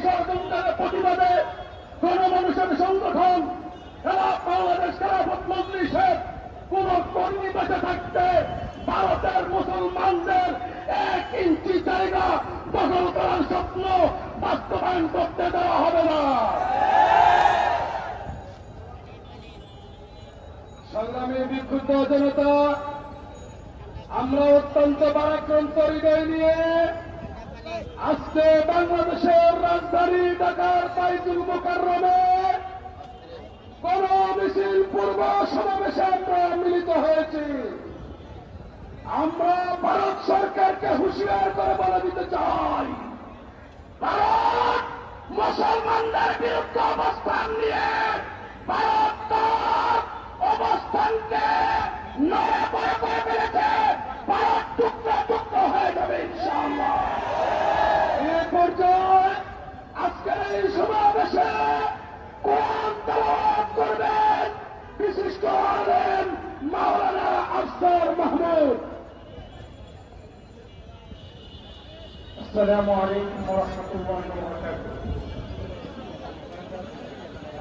ষড়যন্ত্রের প্রতিবাদে গণমানুষের সংগঠন বাংলাদেশ খেলাফত মজলিসের কোন কর্মী বেঁচে থাকতে ভারতের মুসলমানদের 1 ইঞ্চি জায়গা দখল করার স্বপ্ন বাস্তবায়ন করতে দেওয়া হবে না। সংগ্রামী বিক্ষুব্ধ জনতা, আমরা অত্যন্ত পরাক্রান্ত হৃদয় নিয়ে আজকে বাংলাদেশের রাজধানী ঢাকার বাইতুল মুকাররমে গণ মিছিল পূর্ব সমাবেশে আমরা মিলিত হয়েছি। আমরা ভারত সরকারকে হুঁশিয়ার করে বলে দিতে চাই, ভারত মুসলমানদের বিরুদ্ধে অবস্থান নিয়ে ভারত তার অবস্থানকে নড়ে পড়ে করে ফেলেছে। ভারত টুকরো টুকরো হয়ে যাবে ইনশাআল্লাহ। এ পর্যায়ে আজকের এই সমাবেশে কোরআন তেলাওয়াত করবেন বিশিষ্ট আলেম মাওলানা আফসার মাহমুদ। السلام عليكم ورحمة الله وبركاته.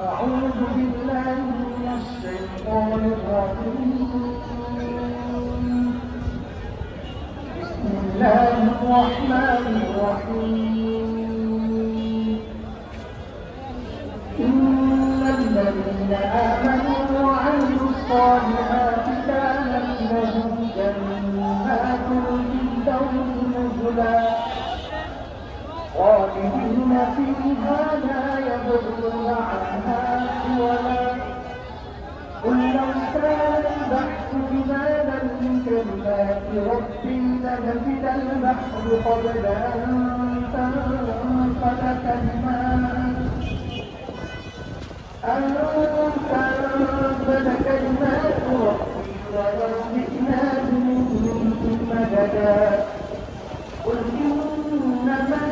أعوذ بالله من الشيطان الرجيم. بسم الله الرحمن الرحيم. إن الذين آمنوا وعملوا الصالحات كانت لهم جنات الفردوس نزلا خالدين فيها لا يبغون عنها حولا. قل لو كان البحث بماذا من كلمات ربي لنفد البحر قبل أن تنفد كلمات ربي ولو جئنا بمثله مددا. قل إنما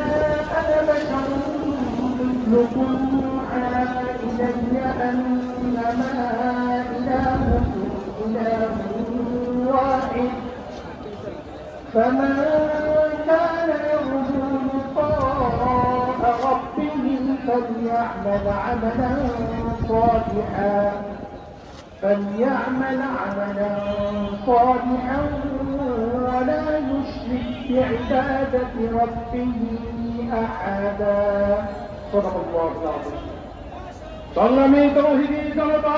أنا بشر مثلكم يوحى إلي أنما إلهكم إله واحد فمن كان يرجو لقاء ربه فليعمل عملا صالحا ولا يشرك بعبادة ربه أحدا. صدق الله العظيم. সংগ্রামী তৌহিদি জনতা,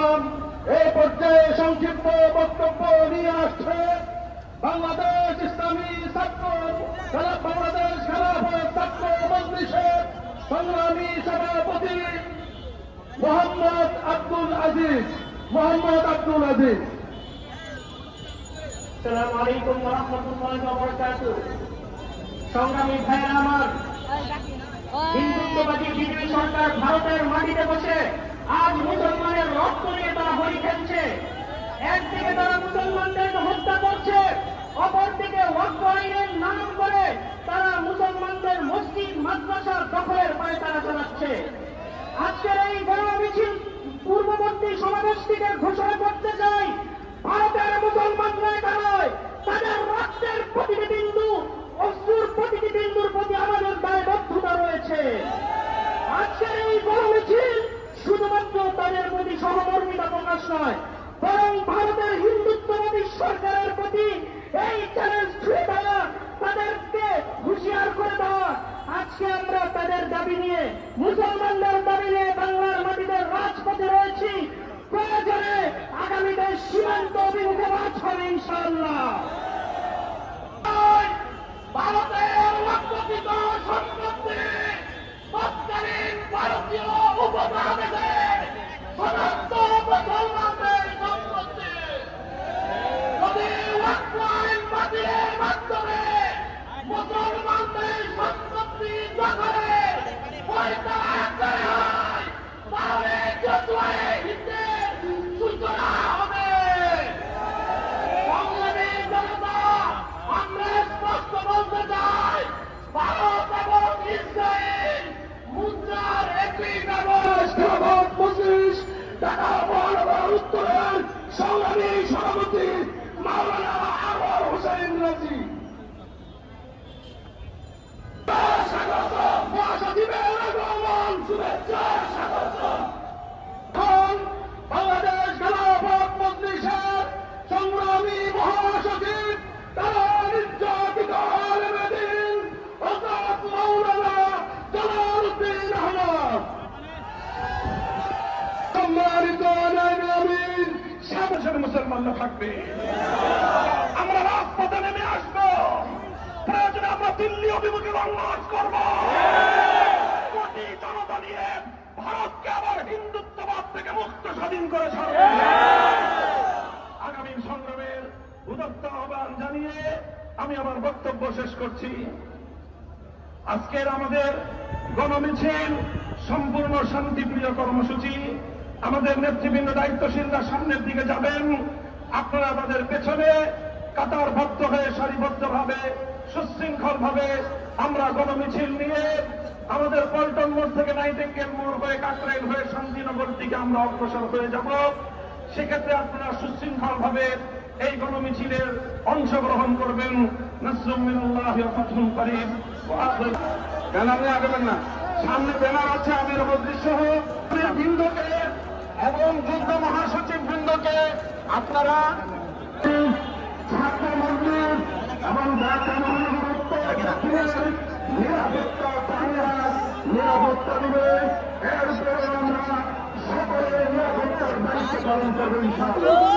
এই পর্যায়ে সংক্ষিপ্ত বক্তব্য নিয়ে আসছে বাংলাদেশ ইসলামী ছাত্র বাংলাদেশ খেলাফত ছাত্র মজলিসের সংগ্রামী সভাপতি মোহাম্মদ আব্দুল আজিজ। আসসালামু আলাইকুম ওয়া রাহমাতুল্লাহি ওয়া বারাকাতুহু। সংগ্রামী ভাইরা আমার, হিন্দুত্ববাদী বিজেপি সরকার ভারতের মাটিতে বসে আজ মুসলমানের রক্ত নিয়ে তারা হরি খেলছে। একদিকে তারা মুসলমানদেরকে হত্যা করছে, অপরদিকে ওয়াকফ আইনের নাম করে তারা মুসলমানদের মসজিদ মাদ্রাসা দখলের পায়ে তারা চালাচ্ছে। আজকের এই গণ মিছিল পূর্ববর্তী সমাবেশটিকে ঘোষণা করতে চাই, ভারতের মুসলমানরা নয়, তাদের রক্তের প্রতিটি বিন্দু, অশ্রুর প্রতিটি বিন্দুর প্রতি আমাদের দায়বদ্ধতা রয়েছে। আজকের এই গণ মিছিল শুধুমাত্র তাদের প্রতি সহমর্মিতা প্রকাশ নয়, বরং ভারতের হিন্দুত্ববাদী সরকারের প্রতি এই চ্যালেঞ্জ ছুঁয়ে দেওয়া, তাদেরকে হুঁশিয়ার করে দেওয়া। আজকে আমরা তাদের দাবি নিয়ে, মুসলমানদের দাবি নিয়ে বাংলার মাটিতে রাজপথে রয়েছি। প্রয়োজনে আগামীতে সীমান্ত অভিমুখে মার্চ হবে ইনশাআল্লাহ। ভারতের লক্ষপিত সম্পত্তি তৎকালীন ভারতীয় উপমহাদেশের সমস্ত মুসলমানদের সম্পত্তি যদি ওয়াকফ আইন বাতিলের মাধ্যমে মুসলমানদের সম্পত্তি দখলে পরিচালনা করা হয়, তাহলে জতুয়ায় হিন্দের সূচনা হবে। সংগ্রামী জনতা, আমরা স্পষ্ট বলতে চাই, ভারত এবং ইসরায়েল মুদ্রার একই ব্যবস্থা মজলিস ঢাকা মহানগর উত্তরের সংগ্রামী সভাপতি মাওলানা আনোয়ার হোসেন রাজি। স্বাগত মহাসচিবের আগমন। বাংলাদেশের মুসলমানরা থাকবে। আমরা রাজপথে নেমে আসবো, প্রয়োজনে আমরা দিল্লি অভিমুখে লং মার্চ করব, কোটি জনতা নিয়ে ভারতকে আবার হিন্দুত্ববাদ থেকে মুক্ত স্বাধীন করে ছাড়বে। আগামী সংগ্রামের উদাত্ত আহ্বান জানিয়ে আমি আমার বক্তব্য শেষ করছি। আজকের আমাদের গণমিছিল সম্পূর্ণ শান্তিপ্রিয় কর্মসূচি। আমাদের নেতৃবৃন্দ দায়িত্বশীলরা সামনের দিকে যাবেন, আপনারা তাদের পেছনে কাতারবদ্ধ হয়ে সারিবদ্ধভাবে সুশৃঙ্খলভাবে আমরা গণমিছিল নিয়ে আমাদের পল্টন মোড় থেকে নাইটিঙ্গেল মোড় হয়ে কাকরাইল হয়ে শান্তিনগর দিকে আমরা অগ্রসর হয়ে যাব। সেক্ষেত্রে আপনারা সুশৃঙ্খলভাবে এই গণমিছিলের অংশগ্রহণ করবেন। নাসরুম মিনাল্লাহি ওয়া ফাতহুন করিম। ব্যানার নিয়ে আগাবেন না, সামনে ব্যানার আছে আমির মজলিস সহ বৃন্দকে এবং যুগ্ম মহাসচিব বৃন্দকে আপনারা ছাত্র মজলিস এবং ঢাকা মহানগর নিরাপত্তা দিবে। এরপরে আমরা সকলে নিরাপত্তার দায়িত্ব পালন করবেন ইনশাআল্লাহ।